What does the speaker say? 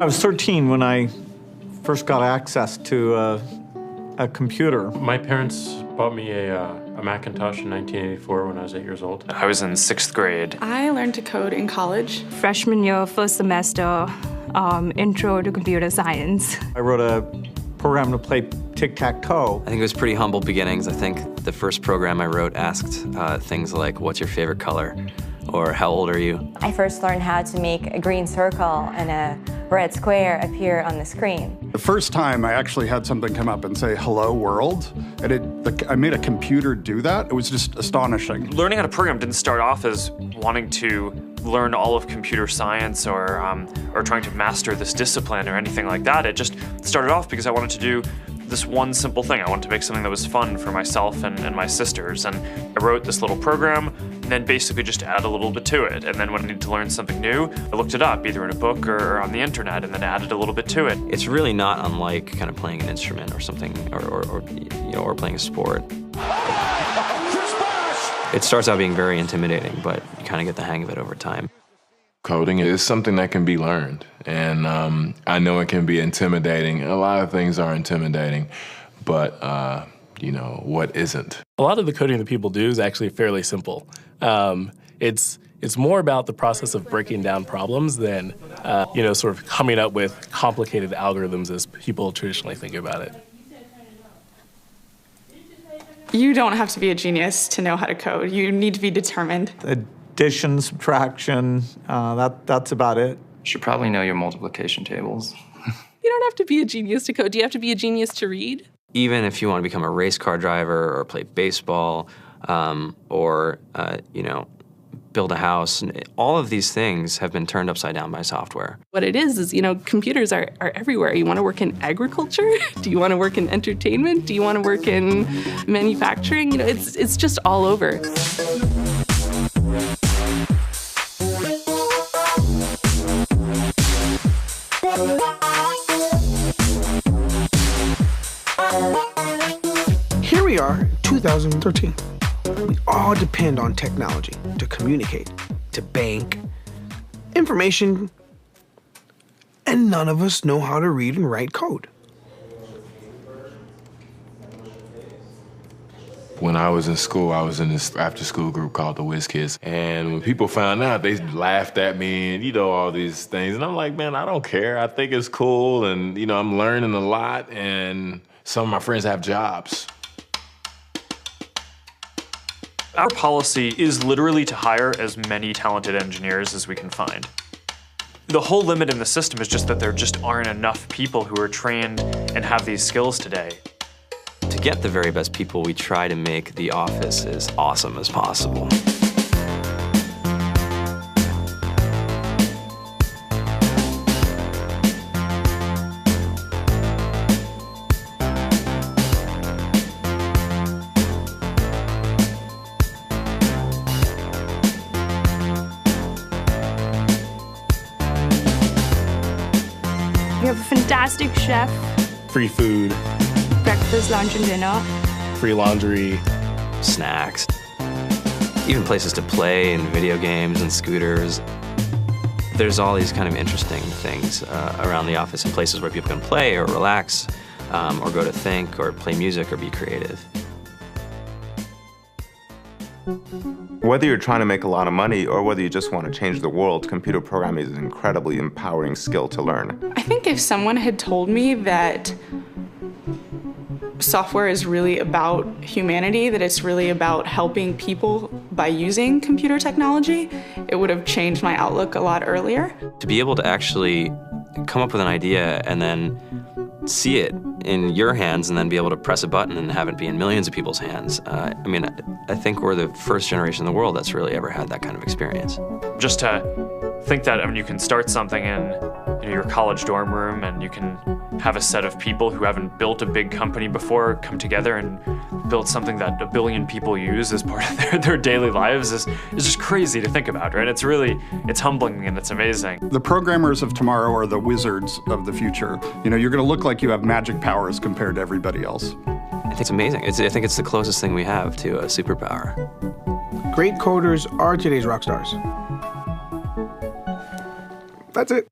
I was 13 when I first got access to a computer. My parents bought me a Macintosh in 1984 when I was 8 years old. I was in 6th grade. I learned to code in college. Freshman year, first semester, intro to computer science. I wrote a program to play tic-tac-toe. I think it was pretty humble beginnings. I think the first program I wrote asked things like, what's your favorite color? Or how old are you? I first learned how to make a green circle and a red square appear on the screen. The first time I actually had something come up and say, hello world, and I made a computer do that. It was just astonishing. Learning how to program didn't start off as wanting to learn all of computer science or trying to master this discipline or anything like that. It just started off because I wanted to do this one simple thing. I wanted to make something that was fun for myself and my sisters. And I wrote this little program and then basically just add a little bit to it. And then when I needed to learn something new, I looked it up either in a book or on the internet and then added a little bit to it. It's really not unlike kind of playing an instrument or something or playing a sport. It starts out being very intimidating, but you kind of get the hang of it over time. Coding is something that can be learned, and I know it can be intimidating. A lot of things are intimidating, but what isn't? A lot of the coding that people do is actually fairly simple. It's more about the process of breaking down problems than sort of coming up with complicated algorithms as people traditionally think about it. You don't have to be a genius to know how to code. You need to be determined. Addition, subtraction, that's about it. You should probably know your multiplication tables. You don't have to be a genius to code. Do you have to be a genius to read? Even if you want to become a race car driver or play baseball or build a house, all of these things have been turned upside down by software. What it is, computers are everywhere. You want to work in agriculture? Do you want to work in entertainment? Do you want to work in manufacturing? It's just all over. Here we are, 2013. We all depend on technology to communicate, to bank, information, and none of us know how to read and write code. When I was in school, I was in this after-school group called the Whiz Kids. And when people found out, they laughed at me and, all these things. And I'm like, man, I don't care. I think it's cool. And, I'm learning a lot. And some of my friends have jobs. Our policy is literally to hire as many talented engineers as we can find. The whole limit in the system is just that there just aren't enough people who are trained and have these skills today. To get the very best people, we try to make the office as awesome as possible. We have a fantastic chef. Free food. Breakfast, lunch, and dinner. Free laundry. Snacks. Even places to play and video games and scooters. There's all these kind of interesting things around the office and places where people can play or relax or go to think or play music or be creative. Whether you're trying to make a lot of money or whether you just want to change the world, computer programming is an incredibly empowering skill to learn. I think if someone had told me that software is really about humanity, that it's really about helping people by using computer technology, it would have changed my outlook a lot earlier. To be able to actually come up with an idea and then see it in your hands and then be able to press a button and have it be in millions of people's hands. I think we're the first generation in the world that's really ever had that kind of experience. Just to think that you can start something in your college dorm room and you can have a set of people who haven't built a big company before come together and build something that 1 billion people use as part of their daily lives is just crazy to think about, right? It's humbling and it's amazing. The programmers of tomorrow are the wizards of the future. You're going to look like you have magic powers compared to everybody else. I think it's amazing. I think it's the closest thing we have to a superpower. Great coders are today's rock stars. That's it.